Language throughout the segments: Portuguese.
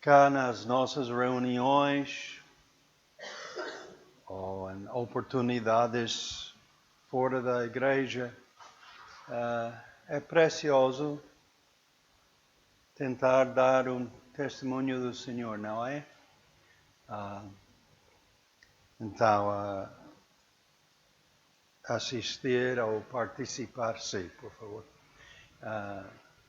cá nas nossas reuniões ou em oportunidades fora da igreja, é precioso tentar dar um testemunho do Senhor, não é? Então, assistir ou participar, sim, por favor.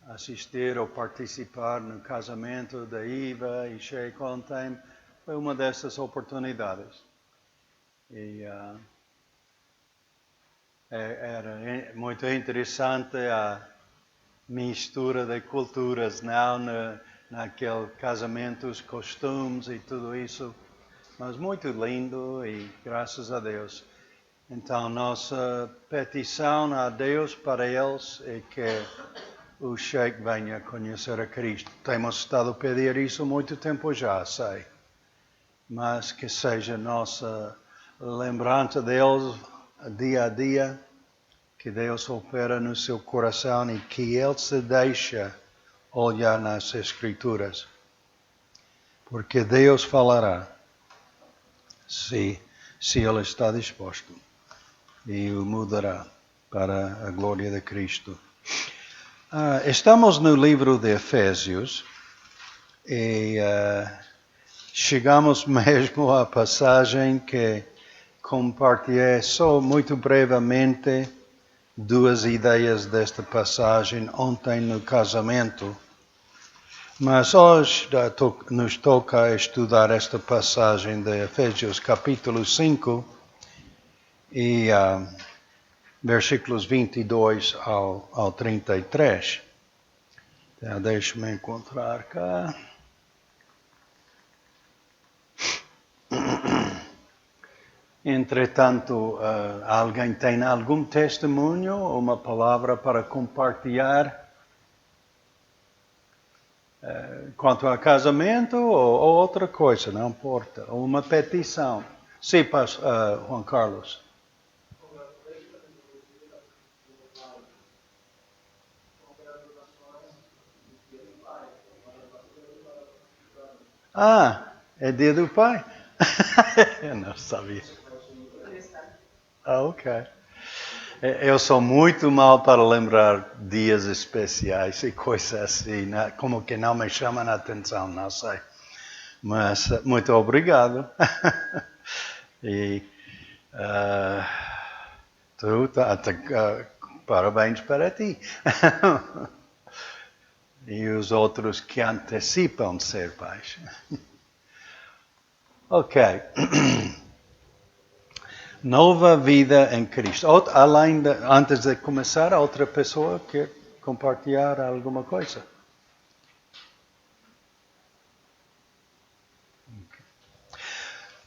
Assistir ou participar no casamento da Iva e Shea Contem foi uma dessas oportunidades. E era muito interessante a mistura de culturas, não naquele casamento, os costumes e tudo isso, mas muito lindo e graças a Deus. Então, nossa petição a Deus para eles é que o Sheikh venha conhecer a Cristo. Temos estado a pedir isso há muito tempo já, sei. Mas que seja nossa lembrança deles dia a dia, que Deus opera no seu coração e que Ele se deixa olhar nas Escrituras. Porque Deus falará, se Ele está disposto, e o mudará para a glória de Cristo. Estamos no livro de Efésios e chegamos mesmo à passagem que compartilhei só muito brevemente duas ideias desta passagem ontem no casamento. Mas hoje nos toca estudar esta passagem de Efésios capítulo 5 e versículos 22 ao 33. Então, deixa-me encontrar cá. Entretanto, alguém tem algum testemunho, uma palavra para compartilhar quanto a casamento ou outra coisa, não importa. Uma petição. Sim, Juan Carlos. É dia do pai? Eu não sabia. Ok. Eu sou muito mal para lembrar dias especiais e coisas assim, como que não me chamam a atenção, não sei. Mas muito obrigado. E parabéns para ti. E os outros que antecipam ser pais. Ok. Nova vida em Cristo. Antes de começar, outra pessoa quer compartilhar alguma coisa? Okay.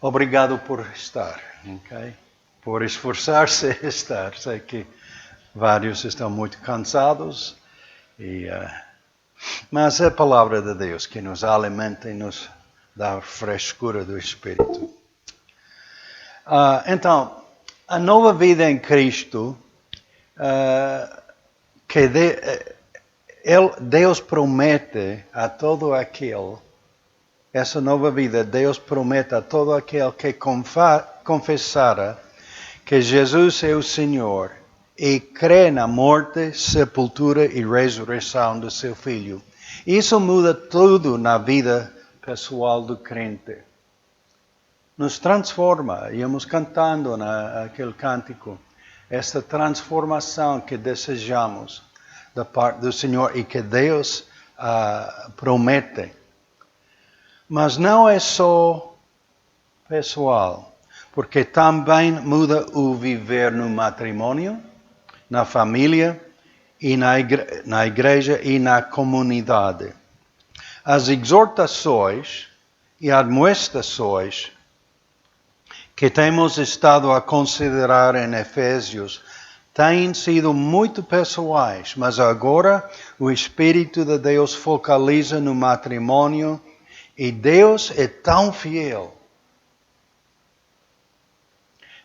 Obrigado por estar, ok? Por esforçar-se a estar. Sei que vários estão muito cansados, mas é a palavra de Deus que nos alimenta e nos dá a frescura do Espírito. Então, a nova vida em Cristo, que Deus promete a todo aquele, essa nova vida, Deus promete a todo aquele que confessara que Jesus é o Senhor e crê na morte, sepultura e ressurreição do seu Filho. Isso muda tudo na vida pessoal do crente. Nos transforma, íamos cantando naquele cântico, esta transformação que desejamos da parte do Senhor e que Deus promete. Mas não é só pessoal, porque também muda o viver no matrimônio, na família, e na igreja e na comunidade. As exortações e admoestações que temos estado a considerar em Efésios têm sido muito pessoais, mas agora o Espírito de Deus focaliza no matrimônio e Deus é tão fiel.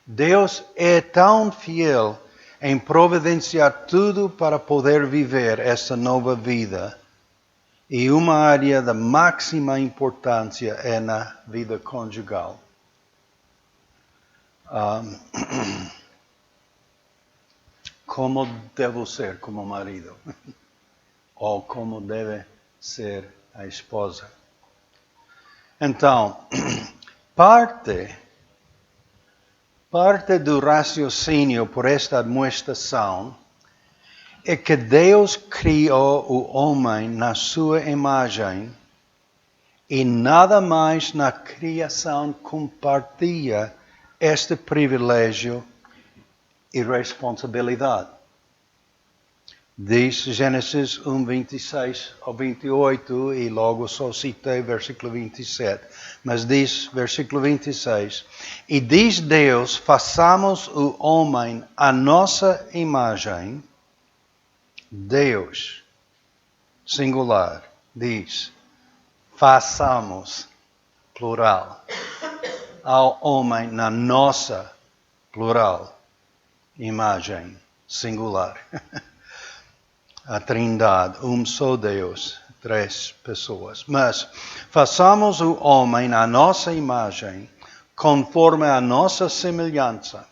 Deus é tão fiel em providenciar tudo para poder viver esta nova vida E uma área de máxima importância é na vida conjugal. Como devo ser como marido? Ou como deve ser a esposa? Então, parte do raciocínio por esta admoestação é que Deus criou o homem na sua imagem e nada mais na criação compartilha este privilégio e responsabilidade. Diz Gênesis 1, 26 ao 28, e logo só citei versículo 27, mas diz versículo 26, e diz Deus, façamos o homem à nossa imagem. Deus, singular, diz, façamos, plural, ao homem na nossa, plural, imagem, singular. A Trindade, só Deus, 3 pessoas. Mas façamos o homem à nossa imagem, conforme a nossa semelhança,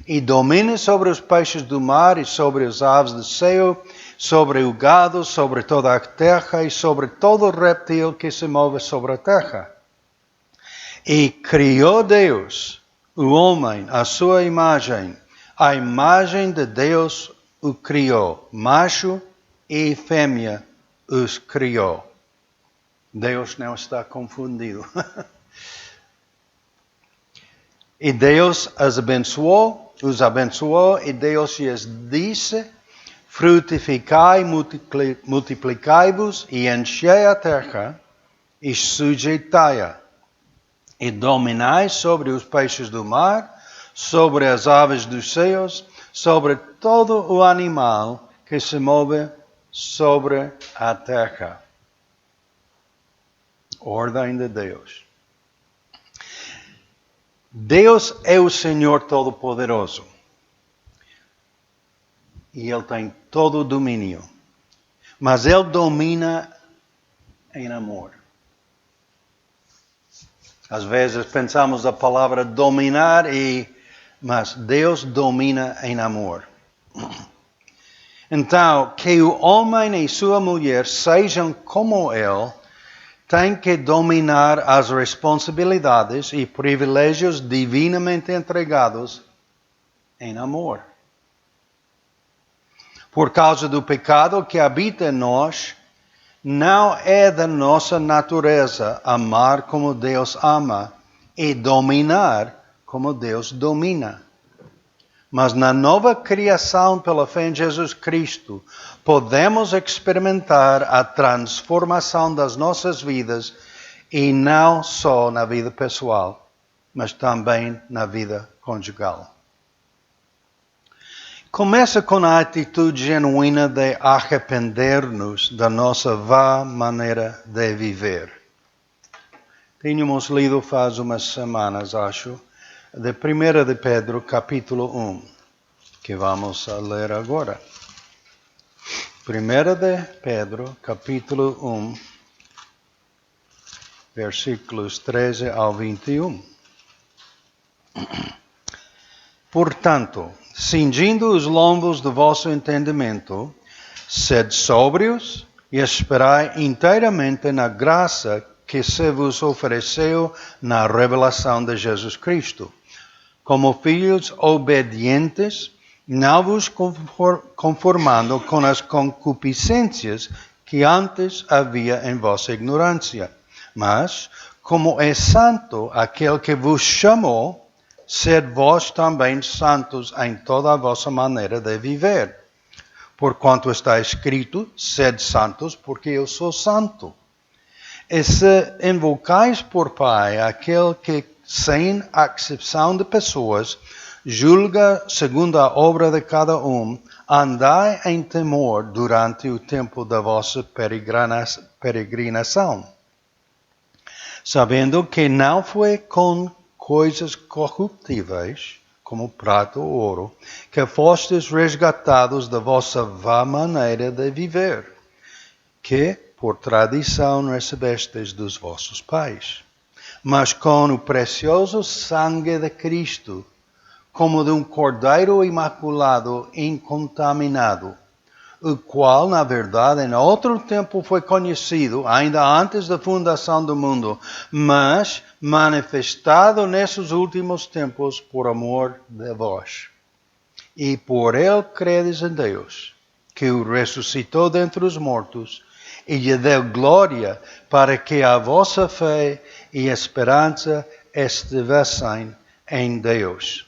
e domine sobre os peixes do mar e sobre as aves do céu, sobre o gado, sobre toda a terra e sobre todo réptil que se move sobre a terra. E criou Deus o homem à sua imagem, a imagem de Deus o criou, macho e fêmea os criou. Deus não está confundido. E Deus os abençoou, e Deus lhes disse, frutificai, multiplicai-vos e enchei a terra e sujeitai-a. E dominai sobre os peixes do mar, sobre as aves dos céus, sobre todo o animal que se move sobre a terra. Ordem de Deus. Deus é o Senhor Todo-Poderoso. E Ele tem todo o domínio. Mas Ele domina em amor. Às vezes pensamos a palavra dominar, mas Deus domina em amor. Então, que o homem e sua mulher sejam como Ele, tem que dominar as responsabilidades e privilégios divinamente entregados em amor. Por causa do pecado que habita em nós, não é da nossa natureza amar como Deus ama e dominar como Deus domina. Mas na nova criação pela fé em Jesus Cristo, podemos experimentar a transformação das nossas vidas, e não só na vida pessoal, mas também na vida conjugal. Começa com a atitude genuína de arrepender-nos da nossa vã maneira de viver. Tínhamos lido faz umas semanas, acho, de 1 de Pedro, capítulo 1, que vamos a ler agora. 1 de Pedro, capítulo 1, versículos 13 ao 21. Portanto, cingindo os lombos do vosso entendimento, sede sóbrios e esperai inteiramente na graça que se vos ofereceu na revelação de Jesus Cristo. Como filhos obedientes, não vos conformando com as concupiscências que antes havia em vossa ignorância, mas, como é santo aquele que vos chamou, sede vós também santos em toda a vossa maneira de viver. Porquanto está escrito, sede santos, porque eu sou santo. E se invocais por Pai aquele que, sem acepção de pessoas, julga segundo a obra de cada um, andai em temor durante o tempo da vossa peregrinação, sabendo que não foi com coisas corruptíveis, como prata ou ouro, que fostes resgatados da vossa vã maneira de viver, que por tradição recebestes dos vossos pais, mas com o precioso sangue de Cristo, como de um cordeiro imaculado, incontaminado, o qual, na verdade, em outro tempo foi conhecido, ainda antes da fundação do mundo, mas manifestado nesses últimos tempos por amor de vós. E por ele credes em Deus, que o ressuscitou dentre os mortos, e lhe deu glória, para que a vossa fé e esperança estivessem em Deus.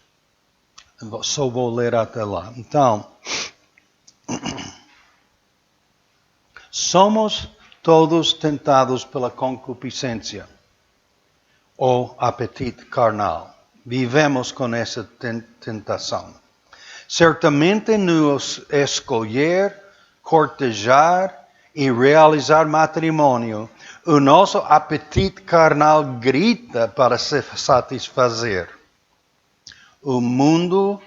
Só vou ler até lá. Então, somos todos tentados pela concupiscência ou apetite carnal. Vivemos com essa tentação. Certamente nos escolher, cortejar e realizar matrimônio, o nosso apetite carnal grita para se satisfazer. O mundo,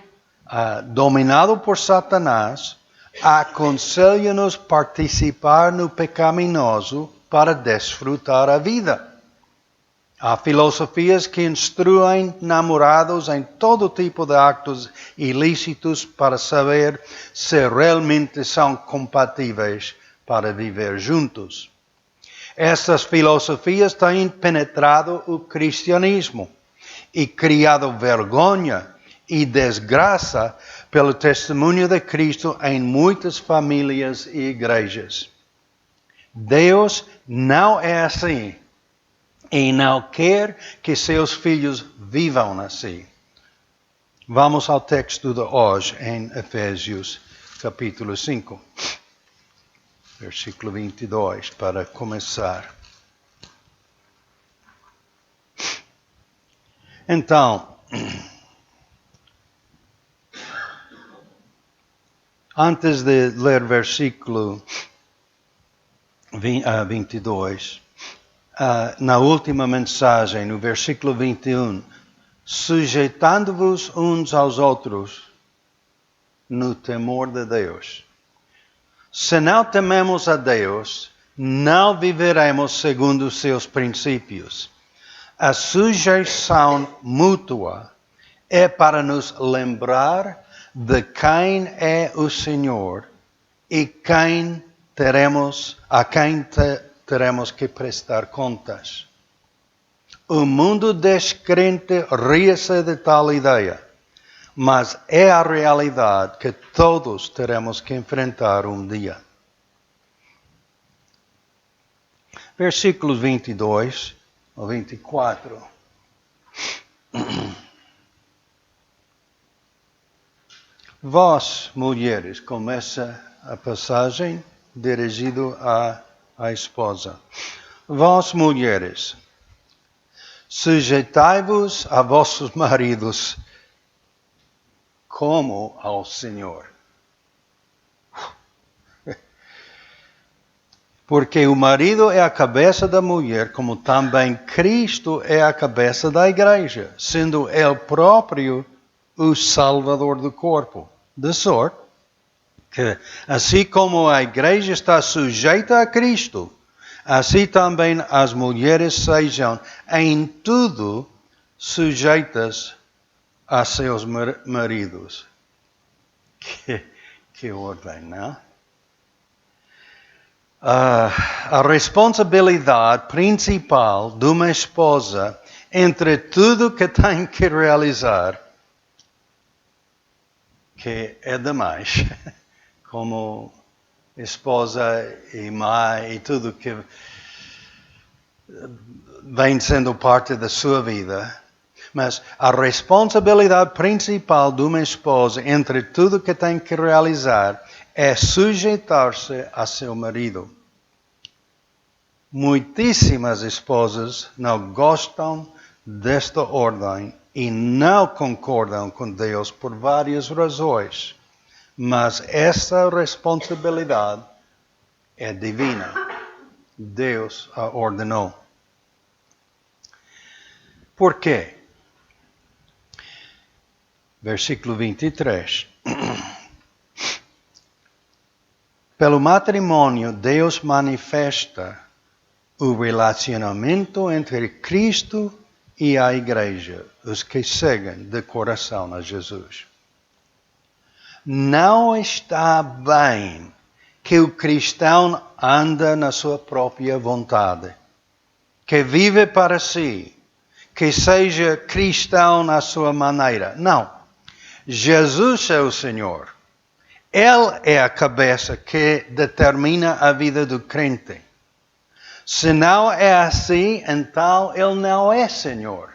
dominado por Satanás, aconselha-nos participar no pecaminoso para desfrutar a vida. Há filosofias que instruem namorados em todo tipo de actos ilícitos para saber se realmente são compatíveis para viver juntos. Estas filosofias têm penetrado o cristianismo e criado vergonha e desgraça pelo testemunho de Cristo em muitas famílias e igrejas. Deus não é assim e não quer que seus filhos vivam assim. Vamos ao texto de hoje em Efésios capítulo 5, versículo 22, para começar. Então, antes de ler versículo 22, na última mensagem, no versículo 21, sujeitando-vos uns aos outros no temor de Deus. Se não tememos a Deus, não viveremos segundo os seus princípios. A sujeição mútua é para nos lembrar de quem é o Senhor e a quem teremos que prestar contas. O mundo descrente ria-se de tal ideia, mas é a realidade que todos teremos que enfrentar um dia. Versículos 22 ao 24. Vós, mulheres, começa a passagem dirigido à esposa. Vós, mulheres, sujeitai-vos a vossos maridos como ao Senhor. Porque o marido é a cabeça da mulher, como também Cristo é a cabeça da igreja, sendo ele próprio o Salvador do corpo. De sorte que, assim como a igreja está sujeita a Cristo, assim também as mulheres sejam em tudo sujeitas a seus maridos. Que ordem, não? A responsabilidade principal de uma esposa entre tudo que tem que realizar, que é demais, como esposa e mãe e tudo que vem sendo parte da sua vida. Mas a responsabilidade principal de uma esposa entre tudo que tem que realizar é sujeitar-se a seu marido. Muitíssimas esposas não gostam desta ordem e não concordam com Deus por várias razões. Mas essa responsabilidade é divina. Deus a ordenou. Por quê? Versículo 23. Pelo matrimônio, Deus manifesta o relacionamento entre Cristo e a igreja, os que seguem de coração a Jesus. Não está bem que o cristão anda na sua própria vontade, que vive para si, que seja cristão na sua maneira. Não. Jesus é o Senhor. Ele é a cabeça que determina a vida do crente. Se não é assim, então Ele não é Senhor.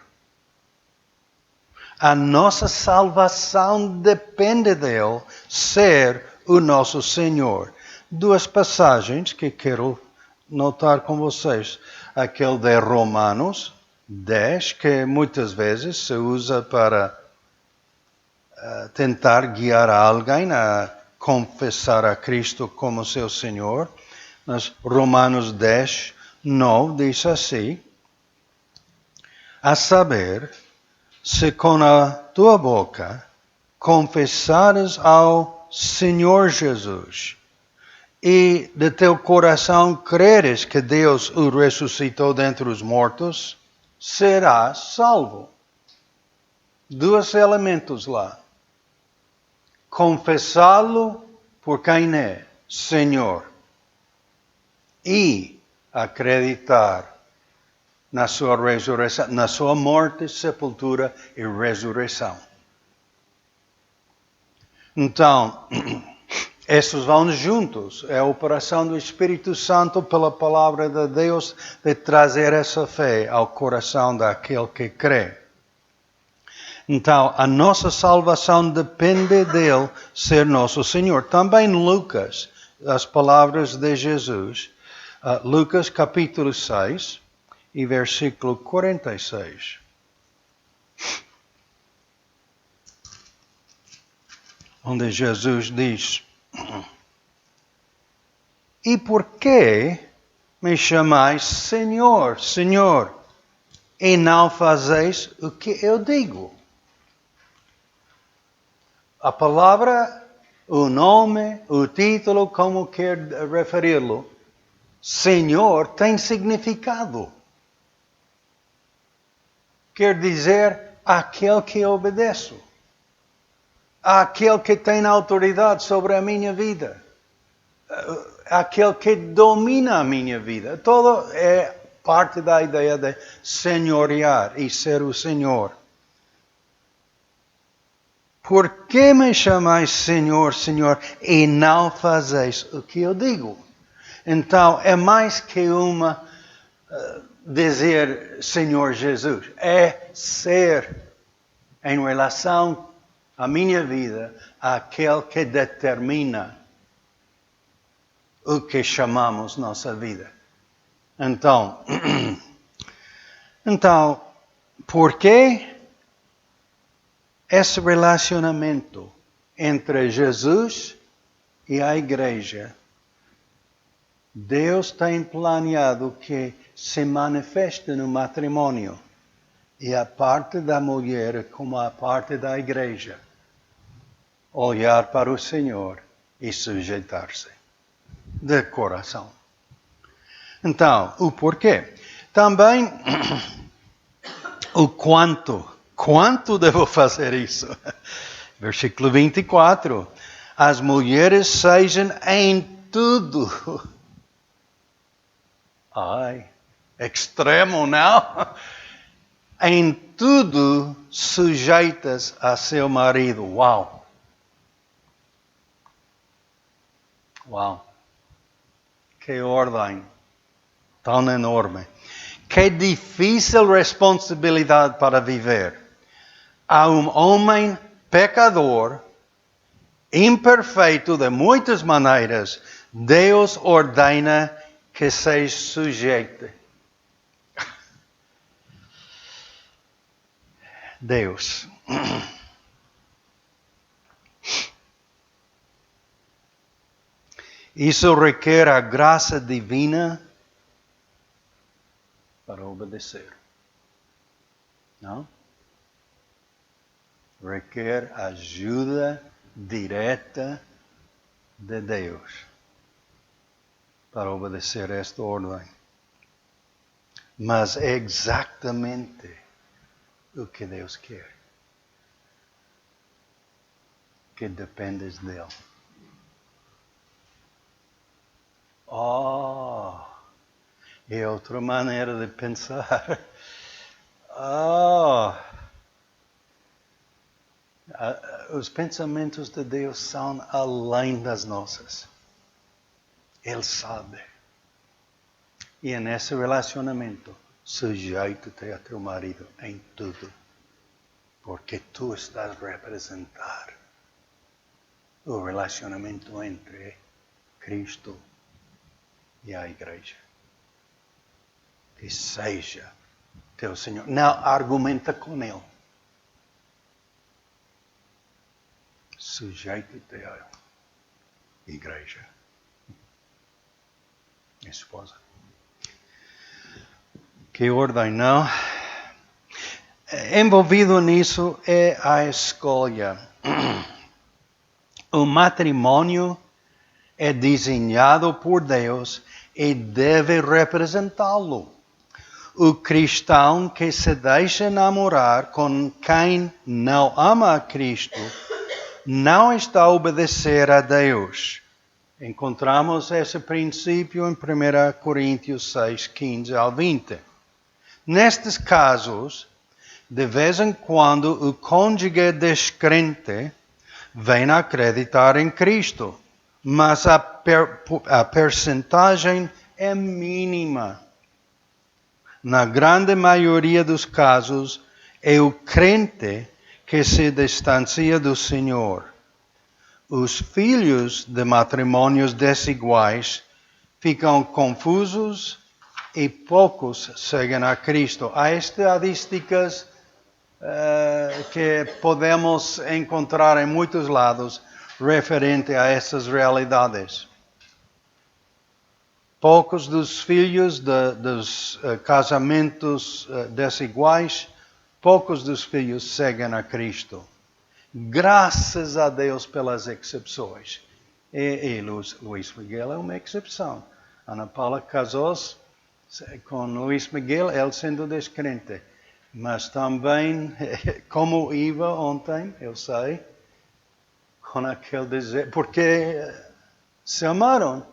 A nossa salvação depende dele ser o nosso Senhor. Duas passagens que quero notar com vocês. Aquele de Romanos 10, que muitas vezes se usa para tentar guiar alguém a confessar a Cristo como seu Senhor. Mas Romanos 10, 9 diz assim: a saber, se com a tua boca confessares ao Senhor Jesus e de teu coração creres que Deus o ressuscitou dentre os mortos, serás salvo. Dois elementos lá. Confessá-lo por quem é, Senhor, e acreditar na sua ressurreição, na sua morte, sepultura e ressurreição. Então, esses vão juntos. É a operação do Espírito Santo pela palavra de Deus de trazer essa fé ao coração daquele que crê. Então, a nossa salvação depende dele ser nosso Senhor. Também Lucas, as palavras de Jesus, Lucas capítulo 6 e versículo 46. Onde Jesus diz: e por que me chamais Senhor, Senhor, e não fazeis o que eu digo? A palavra, o nome, o título, como quer referi-lo, Senhor tem significado. Quer dizer, aquele que obedeço. Aquele que tem autoridade sobre a minha vida. Aquele que domina a minha vida. Todo é parte da ideia de senhorear e ser o Senhor. Por que me chamais Senhor, Senhor, e não fazeis o que eu digo? Então, é mais que uma dizer Senhor Jesus. É ser, em relação à minha vida, aquele que determina o que chamamos nossa vida. Então, por que esse relacionamento entre Jesus e a igreja? Deus tem planeado que se manifeste no matrimônio e a parte da mulher como a parte da igreja. Olhar para o Senhor e sujeitar-se de coração. Então, o porquê. Também o quanto. Quanto devo fazer isso? Versículo 24. As mulheres sejam em tudo. Ai, extremo, não? Em tudo sujeitas a seu marido. Uau! Uau! Que ordem tão enorme. Que difícil responsabilidade para viver. A um homem pecador, imperfeito de muitas maneiras, Deus ordena que seja sujeito. Deus. Isso requer a graça divina para obedecer. Não? Requer ajuda direta de Deus. para obedecer esta ordem. Mas é exatamente o que Deus quer. Que dependes dele. É outra maneira de pensar. Os pensamentos de Deus são além das nossas. Ele sabe. E nesse relacionamento, sujeita-te a teu marido em tudo. Porque tu estás a representar o relacionamento entre Cristo e a igreja. Que seja teu Senhor. Não argumenta com ele. Sujeita-te à igreja. Esposa. Que ordem, não? Envolvido nisso é a escolha. O matrimônio é desenhado por Deus e deve representá-lo. O cristão que se deixa namorar com quem não ama a Cristo não está a obedecer a Deus. Encontramos esse princípio em 1 Coríntios 6, 15 ao 20. Nestes casos, de vez em quando o cônjuge descrente vem a acreditar em Cristo, mas a percentagem é mínima. Na grande maioria dos casos, é o crente que se distancia do Senhor. Os filhos de matrimônios desiguais ficam confusos e poucos seguem a Cristo. Há estatísticas que podemos encontrar em muitos lados referente a essas realidades. Poucos dos filhos dos casamentos desiguais, poucos dos filhos seguem a Cristo. Graças a Deus pelas exceções. E Luís Miguel é uma exceção. Ana Paula casou-se com Luís Miguel, ele sendo descrente. Mas também, como Iva ontem, eu sei, com aquele desejo, porque se amaram.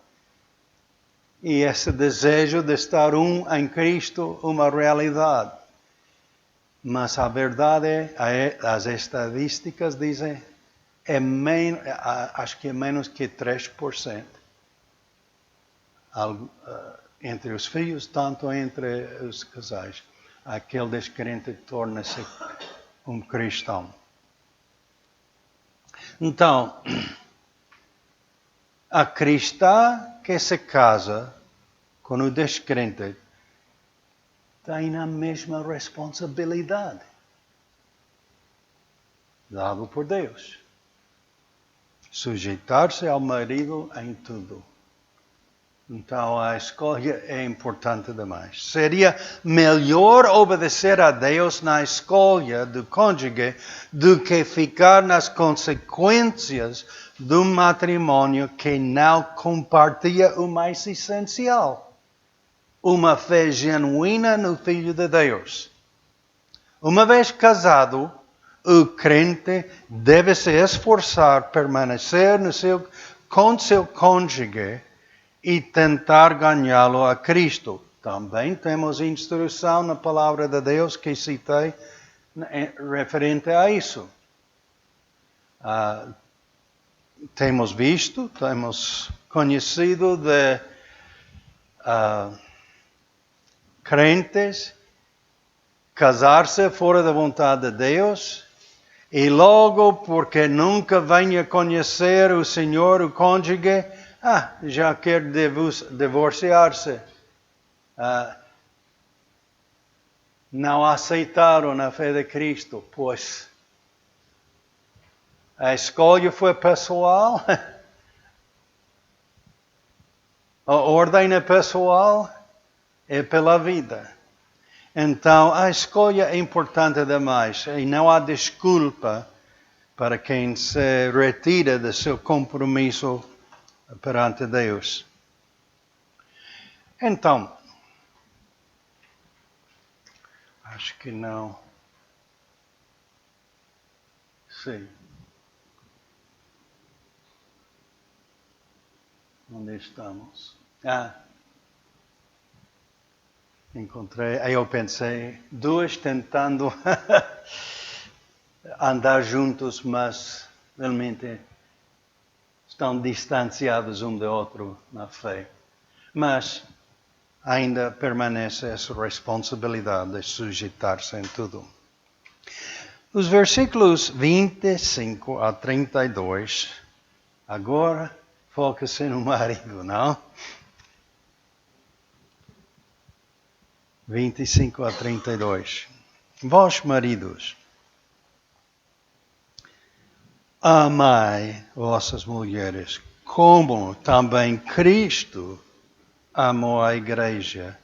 E esse desejo de estar em Cristo, uma realidade. Mas a verdade, as estatísticas dizem, acho que é menos que 3%. Entre os filhos, tanto entre os casais. Aquele descrente torna-se um cristão. Então, a cristã que se casa com o descrente tem a mesma responsabilidade dado por Deus. Sujeitar-se ao marido em tudo. Então a escolha é importante demais. Seria melhor obedecer a Deus na escolha do cônjuge do que ficar nas consequências de um matrimônio que não compartilha o mais essencial. Uma fé genuína no Filho de Deus. Uma vez casado, o crente deve se esforçar permanecer com seu cônjuge e tentar ganhá-lo a Cristo. Também temos instrução na palavra de Deus que citei referente a isso. Temos visto, temos conhecido de crentes casar-se fora da vontade de Deus e logo porque nunca venha conhecer o Senhor, o cônjuge, já quer divorciar-se. Não aceitaram a fé de Cristo, pois a escolha foi pessoal, a ordem é pessoal, é pela vida. Então, a escolha é importante demais e não há desculpa para quem se retira do seu compromisso perante Deus. Então, acho que não. Sim. Onde estamos? Encontrei. Aí eu pensei, duas tentando andar juntos, mas realmente estão distanciados um do outro na fé. Mas ainda permanece essa responsabilidade de sujeitar-se em tudo. Os versículos 25 a 32, agora foca-se no marido, não? 25 a 32. Vós, maridos, amai vossas mulheres, como também Cristo amou a igreja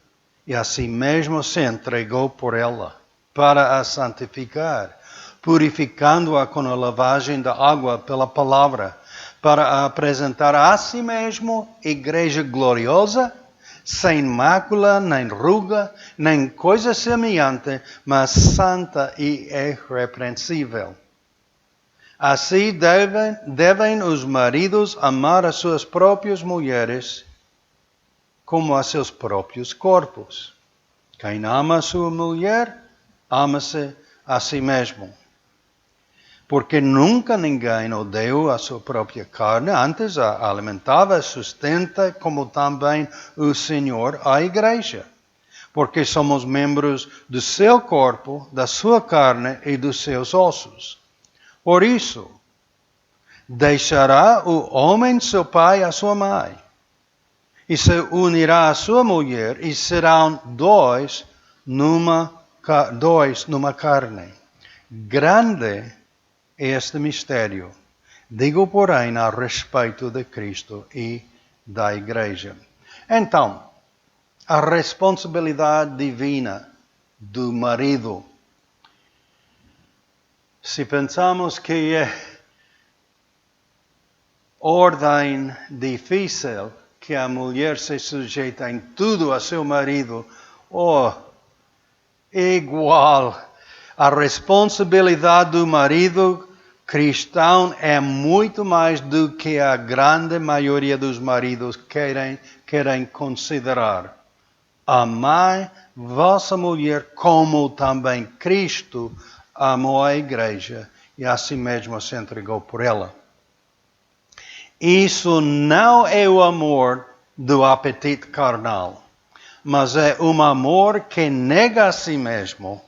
e a si mesmo se entregou por ela, para a santificar, purificando-a com a lavagem da água pela palavra, para a apresentar a si mesmo igreja gloriosa, sem mácula, nem ruga, nem coisa semelhante, mas santa e irrepreensível. Assim devem os maridos amar as suas próprias mulheres como a seus próprios corpos. Quem ama a sua mulher, ama-se a si mesmo. Porque nunca ninguém odeia a sua própria carne, antes a alimentava e sustenta, como também o Senhor a igreja. Porque somos membros do seu corpo, da sua carne e dos seus ossos. Por isso, deixará o homem seu pai e a sua mãe, e se unirá à sua mulher, e serão dois numa carne. Grande é este mistério. Digo, porém, a respeito de Cristo e da igreja. Então, a responsabilidade divina do marido. Se pensamos que é ordem difícil que a mulher se sujeita em tudo a seu marido, igual. A responsabilidade do marido cristão é muito mais do que a grande maioria dos maridos querem considerar. Amai vossa mulher como também Cristo amou a igreja e a si mesmo se entregou por ela. Isso não é o amor do apetite carnal, mas é um amor que nega a si mesmo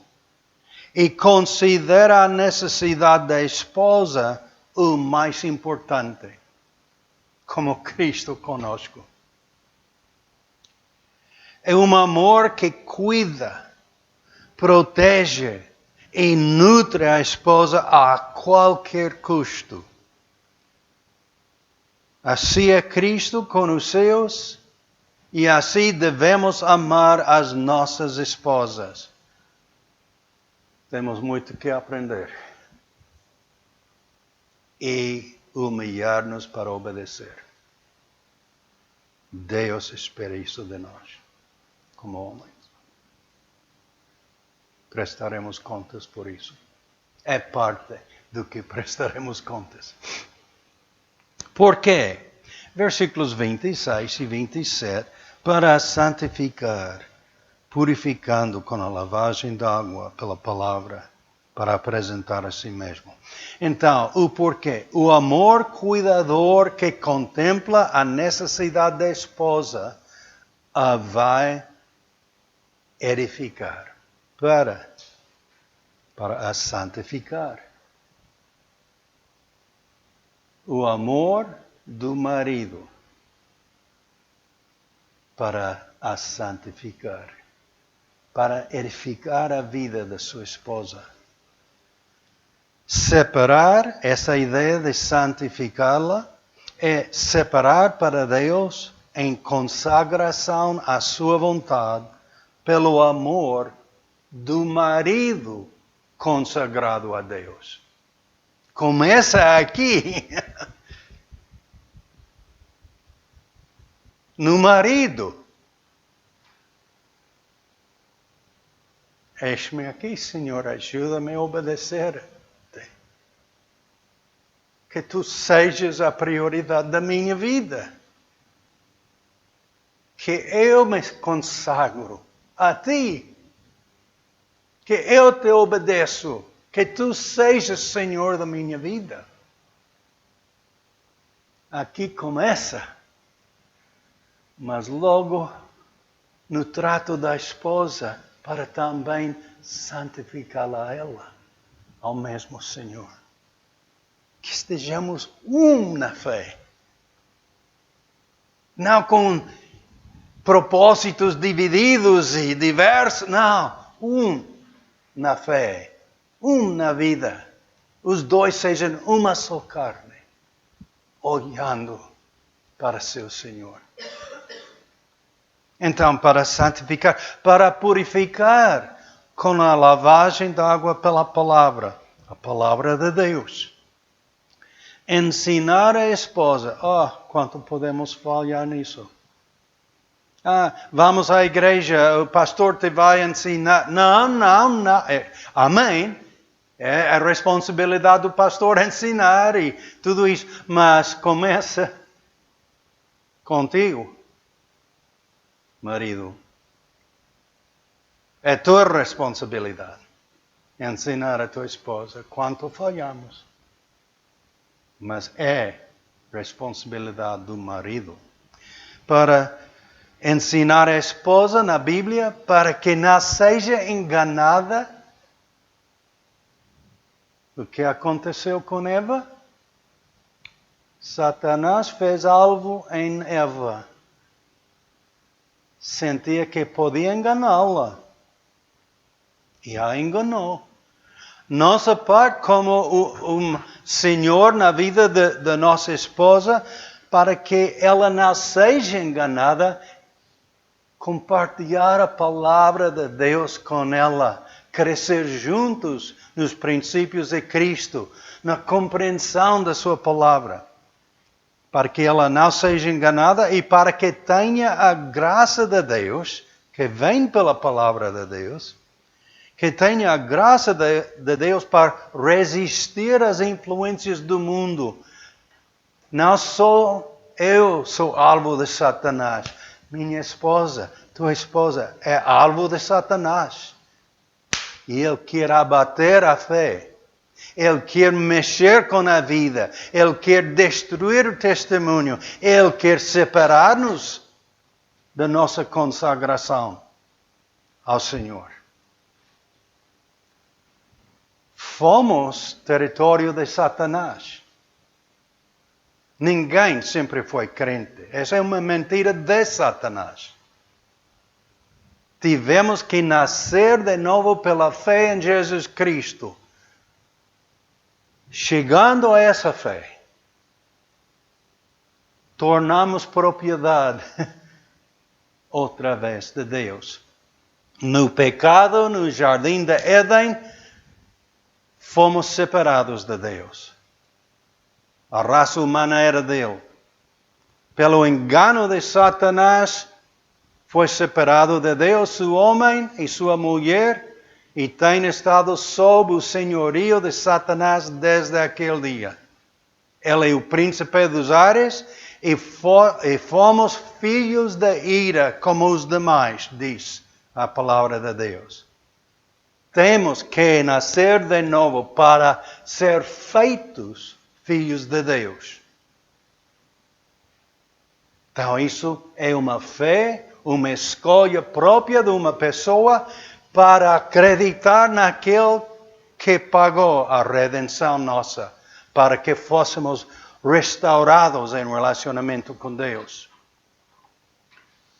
e considera a necessidade da esposa o mais importante, como Cristo conosco. É um amor que cuida, protege e nutre a esposa a qualquer custo. Assim é Cristo com os seus, e assim devemos amar as nossas esposas. Temos muito que aprender. E humilhar-nos para obedecer. Deus espera isso de nós, como homens. Prestaremos contas por isso. É parte do que prestaremos contas. Por quê? Versículos 26 e 27. Para santificar, purificando com a lavagem da água pela palavra, para apresentar a si mesmo. Então, o porquê? O amor cuidador que contempla a necessidade da esposa a vai edificar, para a santificar. O amor do marido para a santificar, para edificar a vida da sua esposa. Separar, essa ideia de santificá-la, é separar para Deus em consagração à sua vontade, pelo amor do marido consagrado a Deus. Começa aqui, no marido. Eis-me aqui, Senhor, ajuda-me a obedecer. Que Tu sejas a prioridade da minha vida. Que eu me consagro a Ti. Que eu Te obedeço. Que Tu sejas Senhor da minha vida. Aqui começa. Mas logo, no trato da esposa, para também santificá-la a ela, ao mesmo Senhor. Que estejamos na fé. Não com propósitos divididos e diversos, não. Na fé, na vida. Os dois sejam uma só carne, olhando para seu Senhor. Então, para santificar, para purificar com a lavagem da água pela palavra, a palavra de Deus. Ensinar a esposa. Quanto podemos falhar nisso? Vamos à igreja, o pastor te vai ensinar. Não. Amém. É a responsabilidade do pastor ensinar e tudo isso. Mas começa contigo, marido. É tua responsabilidade ensinar a tua esposa quanto falhamos. Mas é responsabilidade do marido. Para ensinar a esposa na Bíblia para que não seja enganada. O que aconteceu com Eva? Satanás fez alvo em Eva. Sentia que podia enganá-la. E a enganou. Nossa parte como um Senhor na vida da nossa esposa, para que ela não seja enganada, compartilhar a palavra de Deus com ela, crescer juntos nos princípios de Cristo, na compreensão da sua palavra, para que ela não seja enganada e para que tenha a graça de Deus, que vem pela palavra de Deus, que tenha a graça de Deus para resistir às influências do mundo. Não só eu sou alvo de Satanás. Minha esposa, tua esposa, é alvo de Satanás. E ele quer abater a fé. Ele quer mexer com a vida. Ele quer destruir o testemunho. Ele quer separar-nos da nossa consagração ao Senhor. Fomos território de Satanás. Ninguém sempre foi crente. Essa é uma mentira de Satanás. Tivemos que nascer de novo pela fé em Jesus Cristo. Chegando a essa fé, tornamos propriedade outra vez de Deus. No pecado, no jardim de Éden, fomos separados de Deus. A raça humana era dele. Pelo engano de Satanás, foi separado de Deus o homem e sua mulher e tem estado sob o senhorio de Satanás desde aquele dia. Ele é o príncipe dos ares e fomos filhos da ira como os demais, diz a palavra de Deus. Temos que nascer de novo para ser feitos filhos de Deus. Então isso é uma fé, uma escolha própria de uma pessoa para acreditar naquele que pagou a redenção nossa, para que fôssemos restaurados em relacionamento com Deus.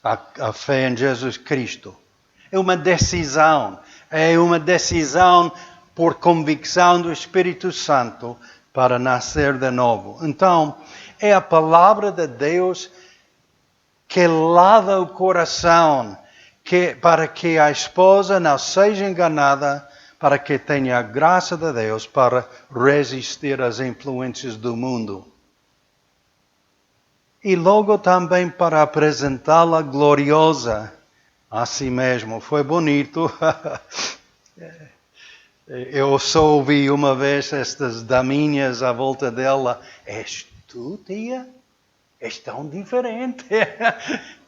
A fé em Jesus Cristo. É uma decisão por convicção do Espírito Santo para nascer de novo. Então, é a palavra de Deus que lava o coração, para que a esposa não seja enganada, para que tenha a graça de Deus para resistir às influências do mundo. E logo também para apresentá-la gloriosa a si mesmo. Foi bonito. Eu só ouvi uma vez estas daminhas à volta dela. És tu, tia? És tão diferente.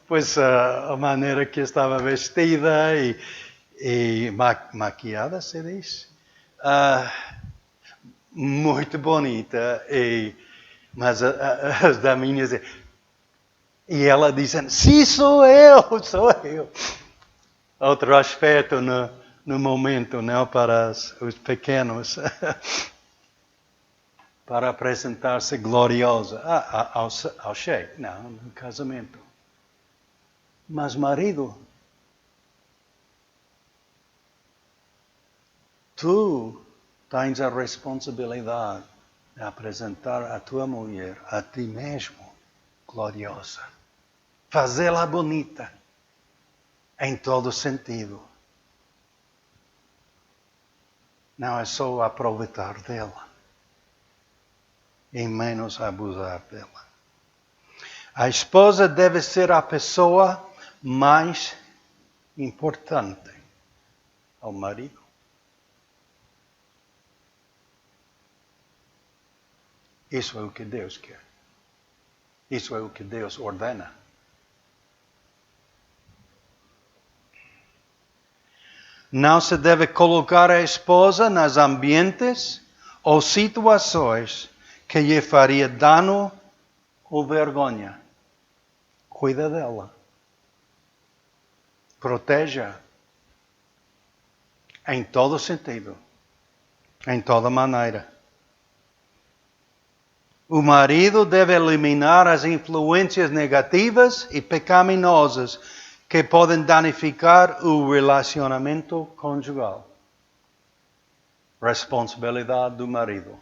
Pois a maneira que estava vestida e maquiada, se diz. Muito bonita. Mas as daminhas... E ela dizendo, sim, sou eu. Outro aspecto no momento, não para os pequenos, para apresentar-se gloriosa ao chefe, não, no casamento. Mas marido, tu tens a responsabilidade de apresentar a tua mulher a ti mesmo gloriosa, fazê-la bonita em todo sentido. Não é só aproveitar dela, e menos abusar dela. A esposa deve ser a pessoa mais importante ao marido. Isso é o que Deus quer. Isso é o que Deus ordena. Não se deve colocar a esposa nos ambientes ou situações que lhe faria dano ou vergonha. Cuida dela. Proteja. Em todo sentido. Em toda maneira. O marido deve eliminar as influências negativas e pecaminosas que podem danificar o relacionamento conjugal. Responsabilidade do marido.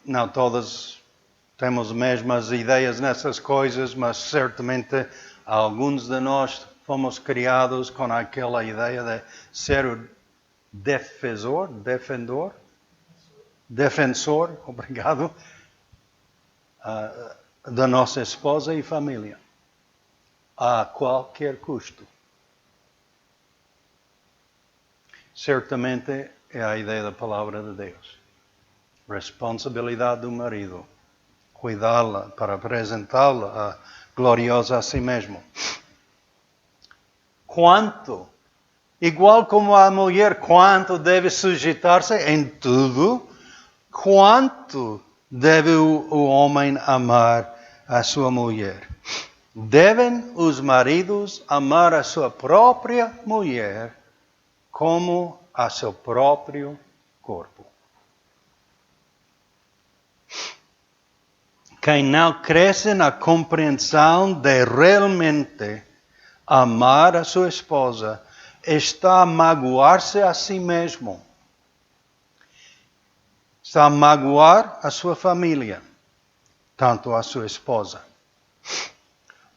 Não todos temos as mesmas ideias nessas coisas, mas certamente alguns de nós fomos criados com aquela ideia de ser o defensor, obrigado, da nossa esposa e família, a qualquer custo. Certamente é a ideia da palavra de Deus. Responsabilidade do marido. Cuidá-la para apresentá-la gloriosa a si mesmo. Quanto, igual como a mulher, quanto deve sujeitar-se em tudo, quanto deve o homem amar a sua mulher. Devem os maridos amar a sua própria mulher como a seu próprio corpo. Quem não cresce na compreensão de realmente amar a sua esposa está a magoar-se a si mesmo. Está a magoar a sua família, tanto a sua esposa.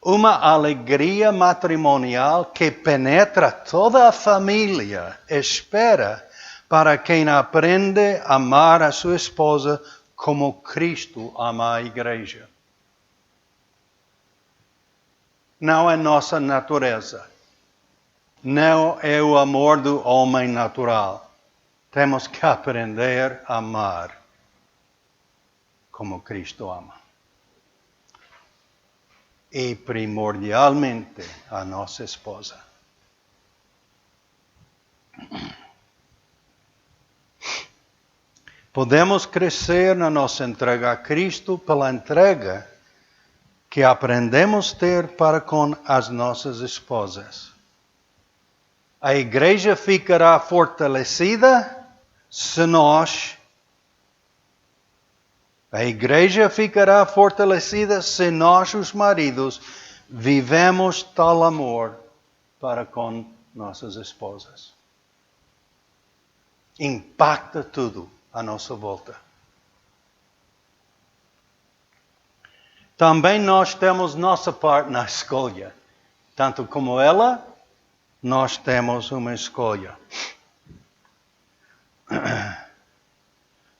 Uma alegria matrimonial que penetra toda a família espera para quem aprende a amar a sua esposa como Cristo ama a igreja. Não é nossa natureza. Não é o amor do homem natural. Temos que aprender a amar como Cristo ama. E primordialmente a nossa esposa. Podemos crescer na nossa entrega a Cristo pela entrega que aprendemos a ter para com as nossas esposas. A igreja ficará fortalecida se nós... A igreja ficará fortalecida se nós, os maridos, vivemos tal amor para com nossas esposas. Impacta tudo à nossa volta. Também nós temos nossa parte na escolha. Tanto como ela, nós temos uma escolha.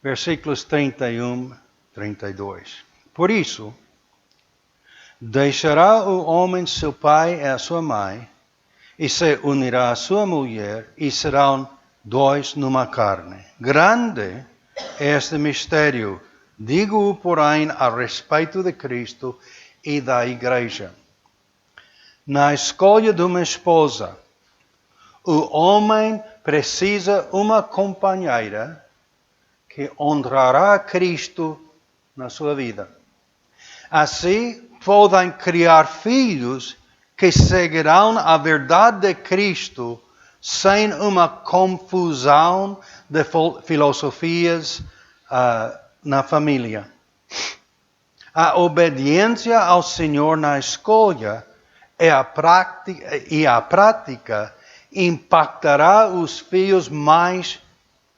Versículos 31, 32. Por isso, deixará o homem seu pai e a sua mãe, e se unirá a sua mulher, e serão dois numa carne. Grande é este mistério. Digo-o, porém, a respeito de Cristo e da Igreja. Na escolha de uma esposa, o homem precisa uma companheira que honrará Cristo na sua vida. Assim, podem criar filhos que seguirão a verdade de Cristo sem uma confusão de filosofias na família. A obediência ao Senhor na escolha e a prática impactará os filhos mais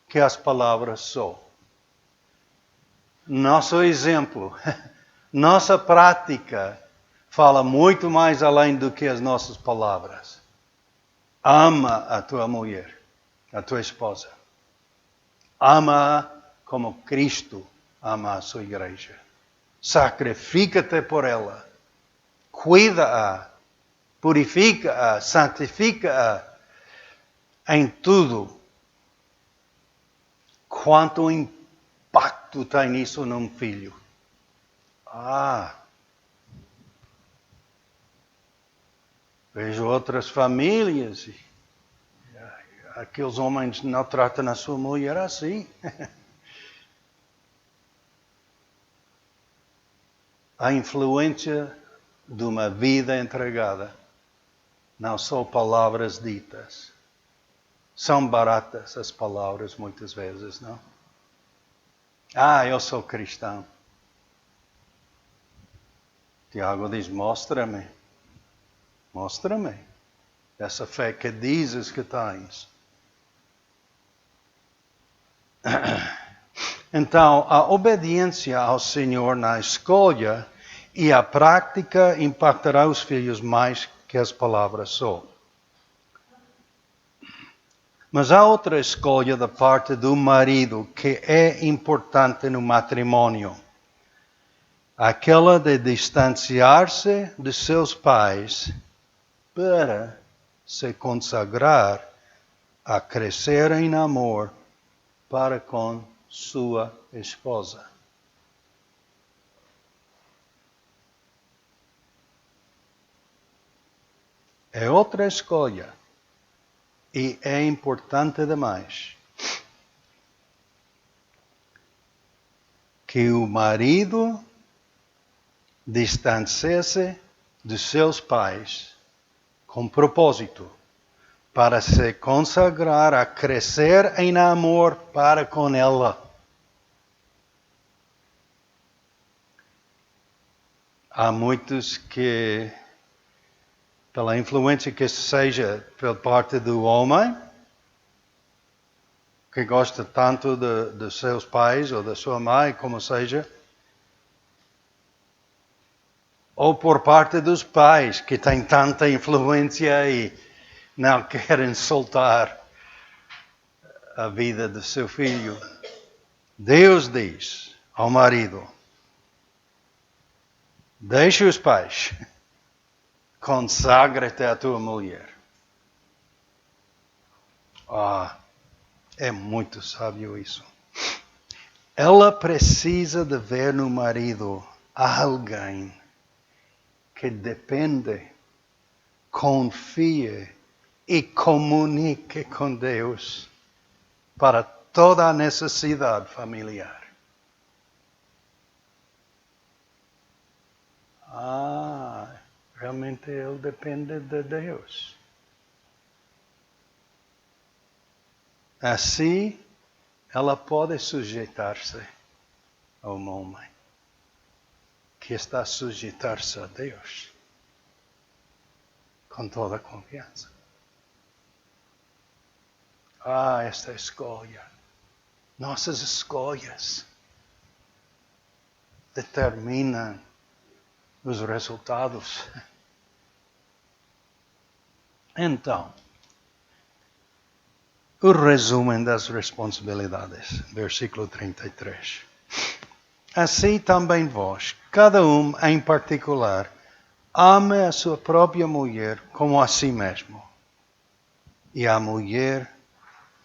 que as palavras só. Nosso exemplo, nossa prática fala muito mais além do que as nossas palavras. Ama a tua mulher, a tua esposa. Ama-a como Cristo ama a sua igreja. Sacrifica-te por ela. Cuida-a. Purifica-a. Santifica-a. Em tudo. Quanto impacto tem isso num filho? Vejo outras famílias e aqueles homens não tratam a sua mulher assim. A influência de uma vida entregada, não são palavras ditas. São baratas as palavras muitas vezes, não? Eu sou cristão. Tiago diz, mostra-me. Mostra-me essa fé que dizes que tens. Então, a obediência ao Senhor na escolha e a prática impactará os filhos mais que as palavras só. Mas há outra escolha da parte do marido que é importante no matrimônio. Aquela de distanciar-se de seus pais para se consagrar a crescer em amor para com sua esposa. É outra escolha e é importante demais que o marido distancie-se de seus pais com propósito, para se consagrar a crescer em amor para com ela. Há muitos que, pela influência que seja pela parte do homem, que gosta tanto de seus pais ou da sua mãe, como seja, ou por parte dos pais, que têm tanta influência e não querem soltar a vida do seu filho. Deus diz ao marido, deixa os pais, consagra-te à tua mulher. É muito sábio isso. Ela precisa de ver no marido alguém que depende, confie e comunique com Deus para toda a necessidade familiar. Realmente ele depende de Deus. Assim, ela pode sujeitar-se ao homem que está a sujeitar-se a Deus com toda a confiança. Esta escolha. Nossas escolhas determinam os resultados. Então, o resumo das responsabilidades, versículo 33. Assim também vós, cada um em particular, ame a sua própria mulher como a si mesmo. E a mulher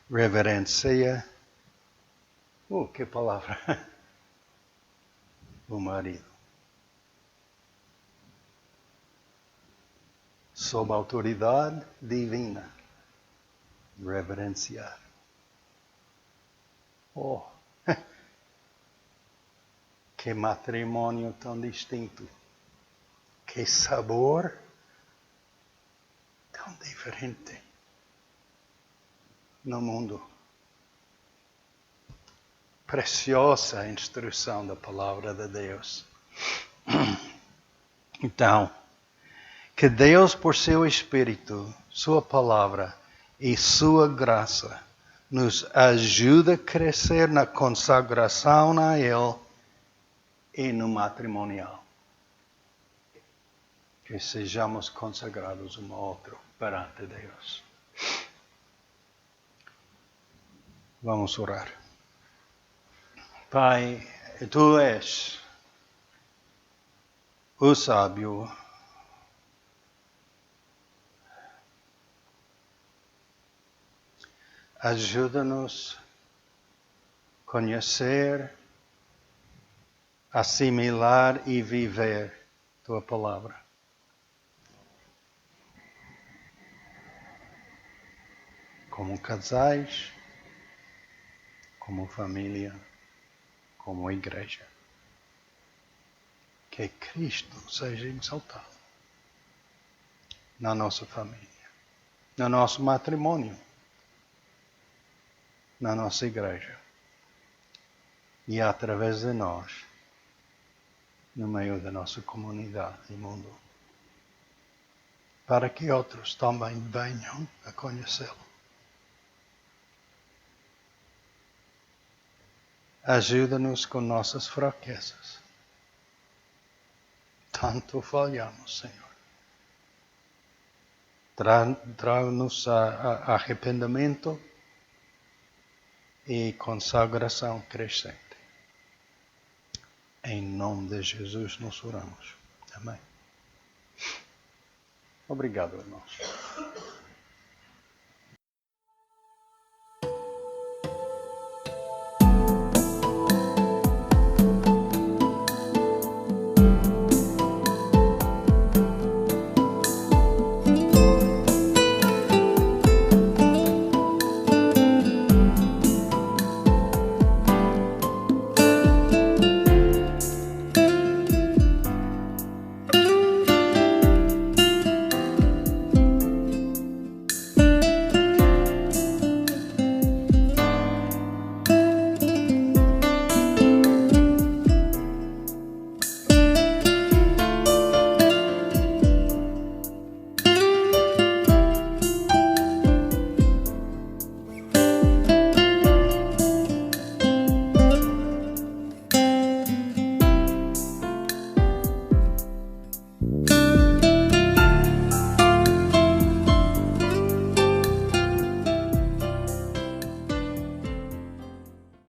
reverencia, que palavra, o marido. Sob autoridade divina, reverenciar. Oh, que matrimônio tão distinto. Que sabor tão diferente no mundo. Preciosa a instrução da palavra de Deus. Então, que Deus, por seu Espírito, sua palavra e sua graça, nos ajude a crescer na consagração a Ele e no matrimonial. Que sejamos consagrados um ao outro perante Deus. Vamos orar. Pai, Tu és o sábio. Ajuda-nos a conhecer, assimilar e viver Tua palavra. Como casais, como família, como igreja. Que Cristo seja exaltado na nossa família, no nosso matrimônio, na nossa igreja e através de nós, no meio da nossa comunidade e mundo, para que outros também venham a conhecê-lo. Ajuda-nos com nossas fraquezas. Tanto falhamos, Senhor. Traga-nos a arrependimento e consagração crescente. Em nome de Jesus nós oramos. Amém. Obrigado, irmãos.